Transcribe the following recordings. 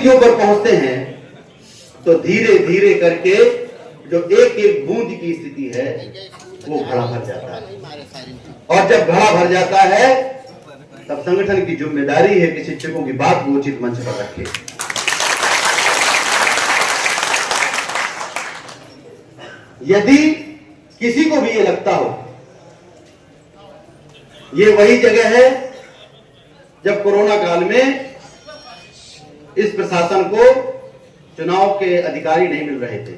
के ऊपर पहुंचते हैं तो धीरे धीरे करके जो एक एक बूंद की स्थिति है वो घड़ा भर जाता है। और जब घड़ा भर जाता है तब संगठन की जिम्मेदारी है कि शिक्षकों की बात को उचित मंच पर रखे। यदि किसी को भी ये लगता हो ये वही जगह है जब कोरोना काल में इस प्रशासन को चुनाव के अधिकारी नहीं मिल रहे थे,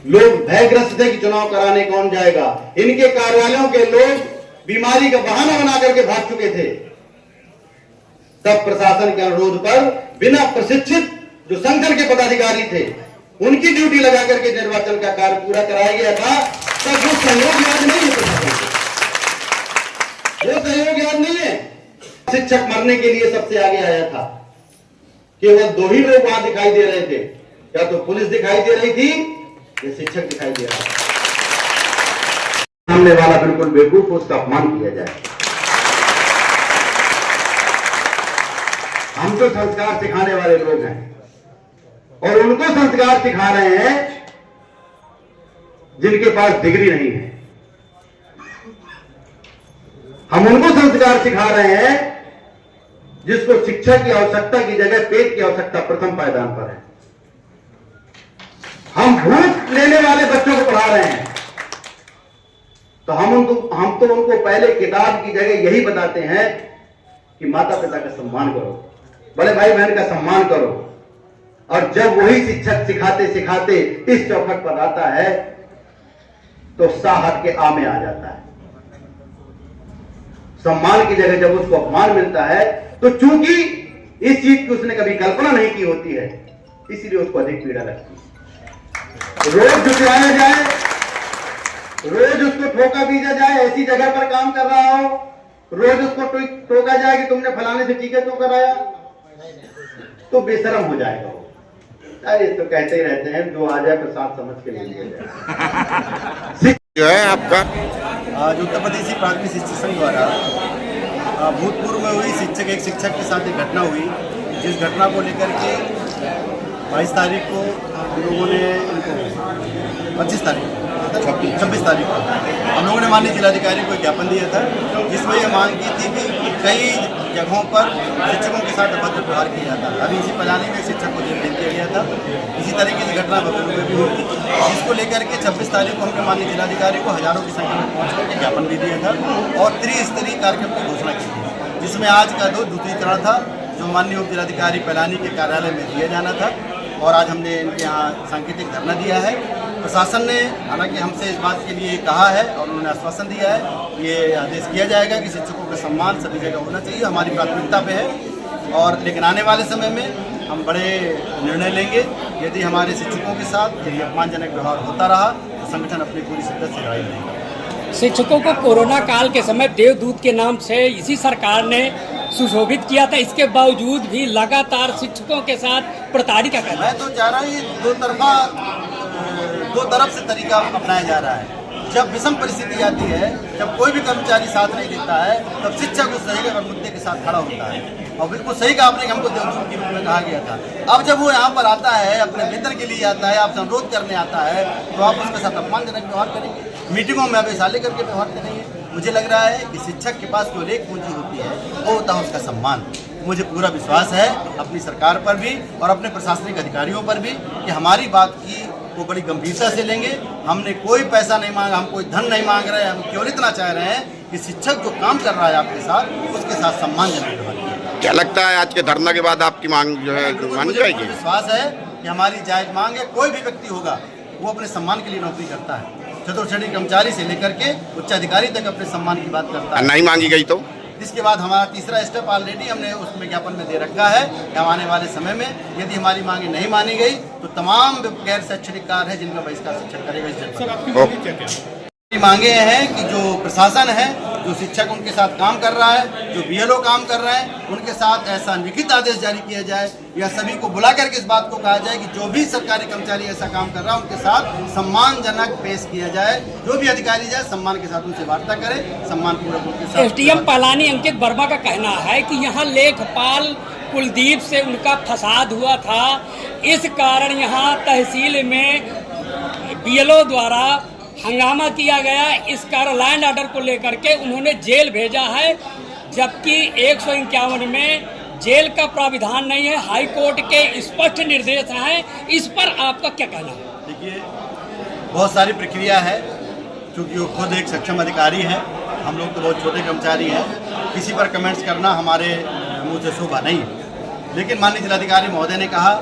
लोग भयग्रस्त थे कि चुनाव कराने कौन जाएगा, इनके कार्यालयों के लोग बीमारी का बहाना बना करके भाग चुके थे, तब प्रशासन के अनुरोध पर बिना प्रशिक्षित जो संगठन के पदाधिकारी थे उनकी ड्यूटी लगा करके निर्वाचन का कार्य पूरा कराया गया था। तब वो सहयोग याद नहीं है प्रशासन को, वो सहयोग याद नहीं है। शिक्षक मरने के लिए सबसे आगे आया था, केवल दो ही लोग वहां दिखाई दे रहे थे, या तो पुलिस दिखाई दे रही थी या शिक्षक दिखाई दे रहा था। सामने वाला बिल्कुल बेवकूफ, उसका अपमान किया जाए। हम तो संस्कार सिखाने वाले लोग हैं और उनको संस्कार सिखा रहे हैं जिनके पास डिग्री नहीं है। हम उनको संस्कार सिखा रहे हैं जिसको शिक्षा की आवश्यकता की जगह पेट की आवश्यकता प्रथम पायदान पर है। हम घूस लेने वाले बच्चों को पढ़ा रहे हैं तो हम तो उनको पहले किताब की जगह यही बताते हैं कि माता पिता का सम्मान करो, बड़े भाई बहन का सम्मान करो। और जब वही शिक्षक सिखाते सिखाते इस चौखट पर आता है तो साहब के आ में आ जाता है। सम्मान की जगह जब उसको अपमान मिलता है तो चूंकि इस चीज की उसने कभी कल्पना नहीं की होती है इसलिए उसको अधिक पीड़ा लगती है। रोज झुकलाया जाए, रोज उसको ठोका बीजा जाए, ऐसी जगह पर काम कर रहा हो, रोज उसको टोका जाए कि तुमने फलाने से टीके क्यों कराया, तो बेशरम हो जाएगा वो। अरे तो कहते ही रहते हैं जो आ जाए प्रसाद समझ के ले लिया जाए। जो है आपका आज उत्तर प्रदेशी प्राथमिक शिक्षक संघ द्वारा भूतपूर्व में हुई एक शिक्षक के साथ एक घटना हुई, जिस घटना को लेकर के 22 तारीख को लोगों ने इनको 26 तारीख को हम लोगों ने माननीय जिलाधिकारी को ज्ञापन दिया था, जिसमें यह मांग की थी कि कई जगहों पर शिक्षकों के साथ अभद्र व्यवहार किया जाता है। अभी इसी पलानी में शिक्षक को जेल भेज दिया गया था। इसी तरीके से घटना बबलू में भी हुई थी, जिसको लेकर के 26 तारीख को हमने माननीय जिलाधिकारी को हजारों की संख्या में पहुँच करके ज्ञापन भी दिया था और त्रिस्तरीय कार्यक्रम की घोषणा की थी, जिसमें आज का दूसरी चरण था जो माननीय उप जिलाधिकारी पलानी के कार्यालय में दिया जाना था। और आज हमने इनके यहाँ सांकेतिक धरना दिया है। प्रशासन ने हालांकि हमसे इस बात के लिए कहा है और उन्होंने आश्वासन दिया है, ये आदेश किया जाएगा कि शिक्षकों का सम्मान सभी जगह होना चाहिए, हमारी प्राथमिकता पे है। और लेकिन आने वाले समय में हम बड़े निर्णय लेंगे। यदि हमारे शिक्षकों के साथ यदि अपमानजनक व्यवहार होता रहा तो संगठन अपनी पूरी शिद्दत से लड़ाई लड़ेगा। शिक्षकों को कोरोना काल के समय देवदूत के नाम से इसी सरकार ने सुशोभित किया था, इसके बावजूद भी लगातार शिक्षकों के साथ प्रताड़ित कर रहा है। मैं तो चाह रहा हूँ ये दो तरफ से तरीका अपनाया जा रहा है। जब विषम परिस्थिति आती है, जब कोई भी कर्मचारी साथ नहीं देता है, तब शिक्षक उस सही और मुद्दे के साथ खड़ा होता है। और बिल्कुल सही कहा आपने कि हमको देवदूत के रूप में कहा गया था। अब जब वो यहाँ पर आता है, अपने वेतन के लिए आता है, आपसे अनुरोध करने आता है, तो आप उसके साथ अपमानजनक व्यवहार करेंगे, मीटिंगों में अवैशाल्य करके व्यवहार करेंगे। मुझे लग रहा है कि शिक्षक के पास जो एक पूंजी होती है वो होता है उसका सम्मान। मुझे पूरा विश्वास है अपनी सरकार पर भी और अपने प्रशासनिक अधिकारियों पर भी कि हमारी बात की वो बड़ी गंभीरता से लेंगे। हमने कोई पैसा नहीं मांगा, हम कोई धन नहीं मांग रहे हैं, हम केवल इतना चाह रहे हैं कि शिक्षक जो काम कर रहा है आपके साथ उसके साथ सम्मानजनक व्यवहार कीजिए। क्या लगता है आज के धरना के बाद आपकी मांग जो है मानी जाएगी? विश्वास है कि हमारी जायज मांग है। कोई भी व्यक्ति होगा वो अपने सम्मान के लिए नौकरी करता है, चतुर्थ श्रेणी कर्मचारी से लेकर के उच्च अधिकारी तक अपने सम्मान की बात करता है। नहीं मांगी गई तो इसके बाद हमारा तीसरा स्टेप ऑलरेडी हमने उसमें ज्ञापन में दे रखा है कि आने वाले समय में यदि हमारी मांगे नहीं मानी गई तो तमाम गैर शैक्षणिक कार्य है जिनका बहिष्कार शिक्षक करेगा। मांगे हैं कि जो प्रशासन है, जो शिक्षक उनके साथ काम कर रहा है, जो बीएलओ काम कर रहे हैं, उनके साथ ऐसा लिखित आदेश जारी किया जाए या सभी को बुला करके इस बात को कहा जाए कि जो भी सरकारी कर्मचारी ऐसा काम कर रहा है उनके साथ सम्मानजनक पेश किया जाए। जो भी अधिकारी जाए सम्मान के साथ उनसे वार्ता करे, सम्मान पूर्वक उनके साथ। एसडीएम पलानी अंकित वर्मा का कहना है कि यहाँ लेखपाल कुलदीप से उनका फसाद हुआ था। इस कारण यहाँ तहसील में बीएलओ द्वारा हंगामा किया गया। इस कारण लैंड ऑर्डर को लेकर के उन्होंने जेल भेजा है, जबकि 151 में जेल का प्राविधान नहीं है। हाई कोर्ट के स्पष्ट निर्देश हैं। इस पर आपका क्या कहना है? देखिए, बहुत सारी प्रक्रिया है, क्योंकि वो खुद एक सक्षम अधिकारी है, हम लोग तो बहुत छोटे कर्मचारी हैं, किसी पर कमेंट्स करना हमारे मुंह से शोभा नहीं है। लेकिन माननीय जिलाधिकारी महोदय ने कहा,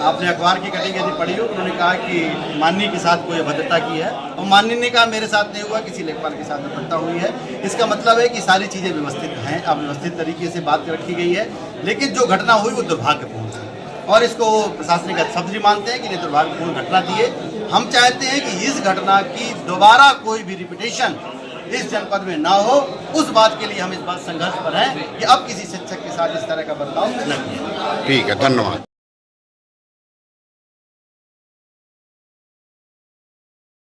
आपने अखबार की कटिंग यदि पढ़ी हो, उन्होंने कहा कि माननीय के साथ कोई अभद्रता की है, और माननीय ने कहा मेरे साथ नहीं हुआ, किसी लेखपाल के साथ अभद्रता हुई है। इसका मतलब है कि सारी चीज़ें व्यवस्थित हैं, अब व्यवस्थित तरीके से बात रखी गई है। लेकिन जो घटना हुई वो दुर्भाग्यपूर्ण है, और इसको प्रशासनिक शब्द मानते हैं कि ये दुर्भाग्यपूर्ण घटना थी है। हम चाहते हैं कि इस घटना की दोबारा कोई भी रिपीटेशन इस जनपद में ना हो। उस बात के लिए हम इस बात संघर्ष पर हैं कि अब किसी शिक्षक के साथ इस तरह का बर्ताव न किया। ठीक है, धन्यवाद।